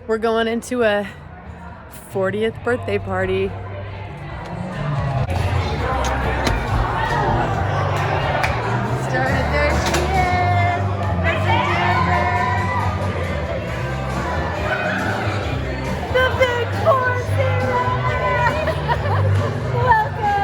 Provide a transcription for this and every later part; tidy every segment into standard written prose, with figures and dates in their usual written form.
We're going into a 40th birthday party. Started there, she is. There's a dancer. The big 4-0. Welcome.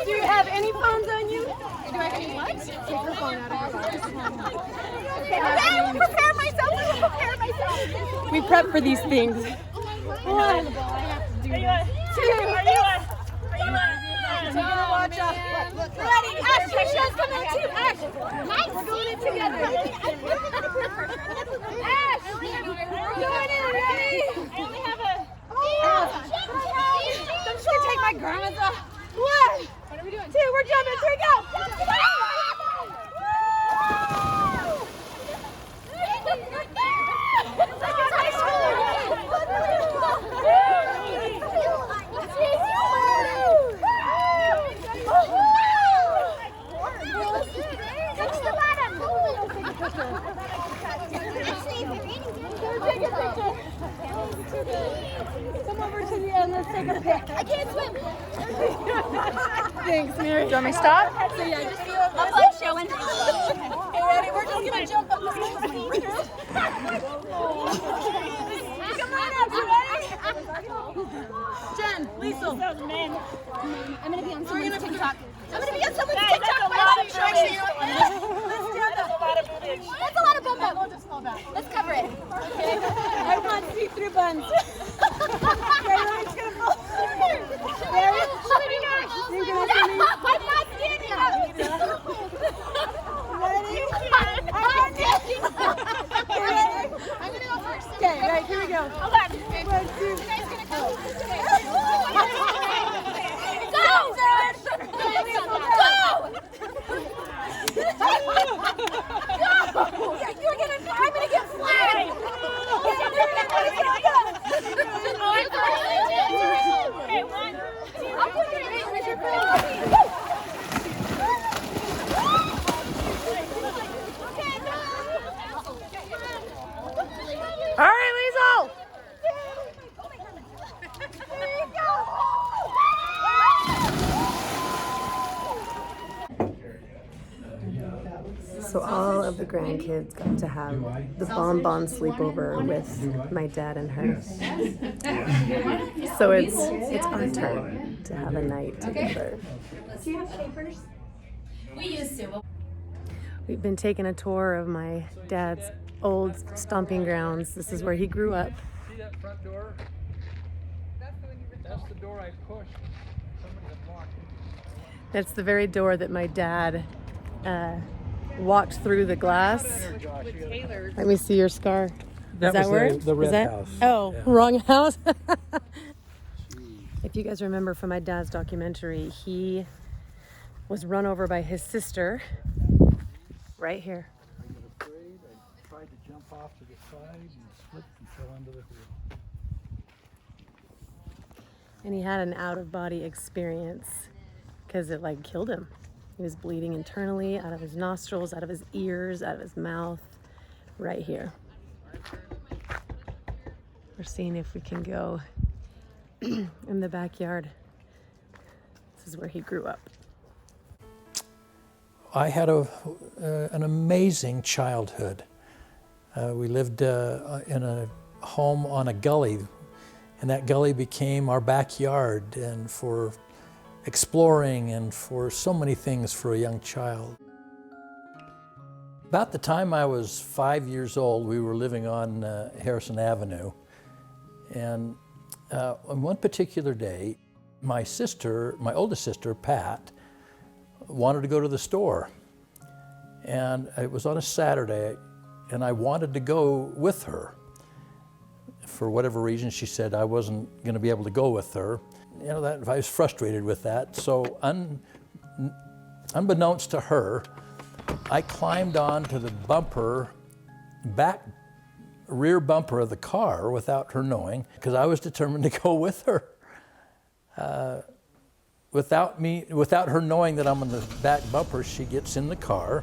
Do you have any phones on you? Do I have any what? Take your phone out of your pocket. Prepare myself. We prep for these things. One. Watch out. Ready? Ash, Trisha's coming too. Ash. Nice. We're going in together. Ash. We're going in. Ready? I only have a... I'm just going to take my garments off. One. What are we doing? 2. We're jumping. 3. Go. Come over to the end. Let's take a pic. I can't swim. Thanks, Mary. Do you want me to stop? So yeah, just feel up. I'm like showing. Hey, ready? We're just gonna jump up. Come on up, you ready? Jen, Liesl. I'm gonna be on someone's TikTok. I'm gonna be on someone's TikTok. That's a lot of footage. That's a lot of bum bum. We'll just fall back. Let's cover it. Okay. I want see-through buns. Okay, we're just gonna I'm gonna get flagged. Okay, 1, 2, I'll put your name with your All right, Liesl. So all of the grandkids got to have the bonbon sleepover with my dad and her. So it's our turn to have a night together. Do you have papers? We used to. We've been taking a tour of my dad's old stomping grounds. This is where he grew up. See that front door? That's the door I pushed. Somebody had blocked it. That's the very door that my dad walked through the glass. Let me see your scar. That Is that was where? the red Is that? house. Oh, Yeah. wrong house. If you guys remember from my dad's documentary, he was run over by his sister right here. I got afraid. I tried to jump off to the side and slipped and fell under the wheel. And he had an out-of-body experience because it like killed him. He was bleeding internally, out of his nostrils, out of his ears, out of his mouth, right here. We're seeing if we can go in the backyard. This is where he grew up. I had an amazing childhood. We lived in a home on a gully, and that gully became our backyard, and for exploring and for so many things for a young child. About the time I was 5 years old, we were living on Harrison Avenue, and on one particular day, my oldest sister, Pat, wanted to go to the store. And it was on a Saturday, and I wanted to go with her. For whatever reason, she said I wasn't going to be able to go with her. You know, I was frustrated with that. So unbeknownst to her, I climbed onto the rear bumper of the car without her knowing, because I was determined to go with her. Without her knowing that I'm on the back bumper, she gets in the car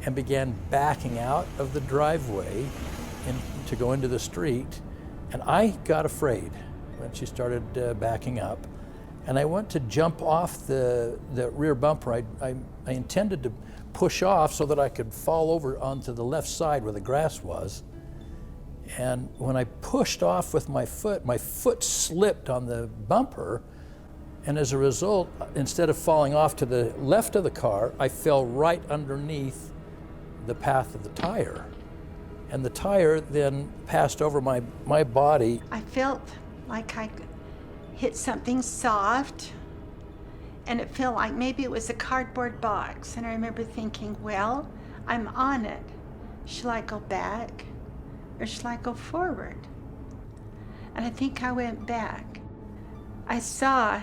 and began backing out of the driveway to go into the street. And I got afraid when she started backing up. And I went to jump off the rear bumper. I intended to push off so that I could fall over onto the left side where the grass was. And when I pushed off with my foot slipped on the bumper. And as a result, instead of falling off to the left of the car, I fell right underneath the path of the tire. And the tire then passed over my body. I felt like I hit something soft, and it felt like maybe it was a cardboard box. And I remember thinking, well, I'm on it. Shall I go back or shall I go forward? And I think I went back. I saw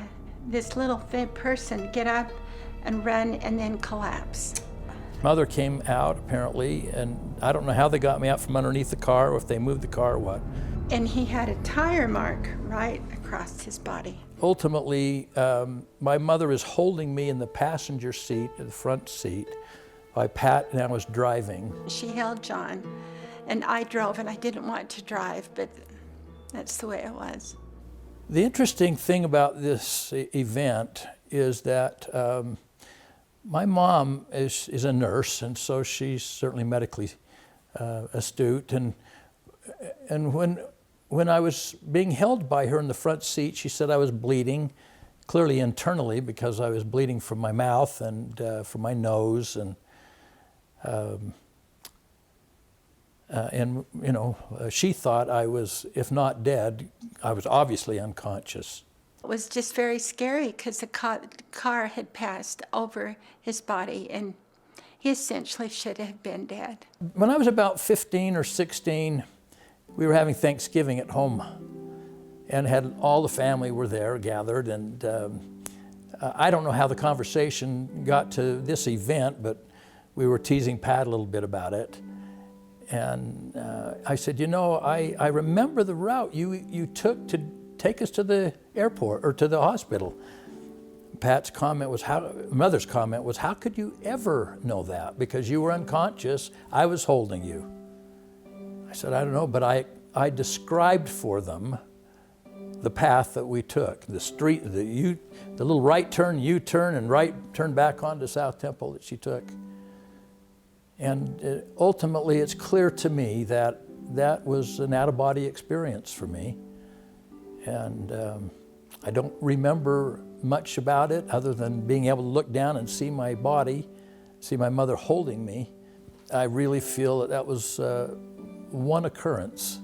this little thin person get up and run and then collapse. Mother came out apparently, and I don't know how they got me out from underneath the car, or if they moved the car or what. And he had a tire mark right across his body. Ultimately, my mother is holding me in the passenger seat, the front seat, while Pat and I was driving. She held John, and I drove, and I didn't want to drive, but that's the way it was. The interesting thing about this event is that my mom is a nurse, and so she's certainly medically astute. And when I was being held by her in the front seat, she said I was bleeding, clearly internally, because I was bleeding from my mouth and from my nose, and you know, she thought I was, if not dead, I was obviously unconscious. It was just very scary because the car had passed over his body, and he essentially should have been dead. When I was about 15 or 16, we were having Thanksgiving at home, and had all the family were there gathered, and I don't know how the conversation got to this event, but we were teasing Pat a little bit about it. And I said, you know, I remember the route you took to take us to the airport or to the hospital. Pat's comment was, Mother's comment was, how could you ever know that? Because you were unconscious, I was holding you. I said, I don't know, but I described for them the path that we took, the street, the little right turn, U-turn, and right turn back onto South Temple that she took. And ultimately, it's clear to me that that was an out-of-body experience for me. And I don't remember much about it other than being able to look down and see my body, see my mother holding me. I really feel that that was one occurrence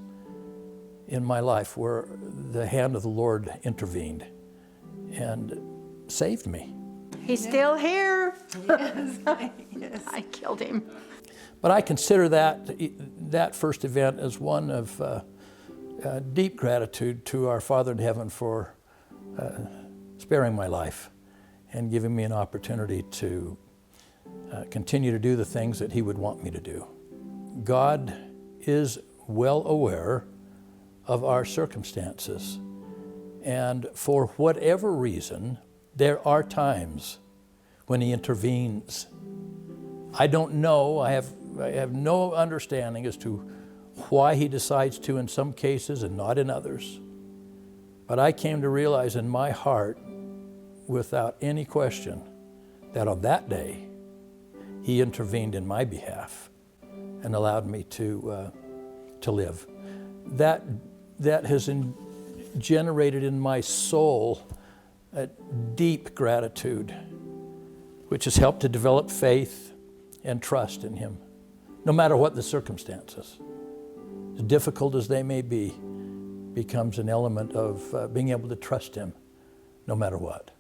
in my life where the hand of the Lord intervened and saved me. He's still here. Yes. I killed him. But I consider that first event as one of deep gratitude to our Father in heaven for sparing my life and giving me an opportunity to continue to do the things that He would want me to do. God is well aware of our circumstances, and for whatever reason, there are times when He intervenes. I don't know, I have no understanding as to why He decides to in some cases and not in others. But I came to realize in my heart, without any question, that on that day, He intervened in my behalf and allowed me to live. That has generated in my soul a deep gratitude, which has helped to develop faith and trust in Him, no matter what the circumstances. As difficult as they may be, becomes an element of being able to trust Him no matter what.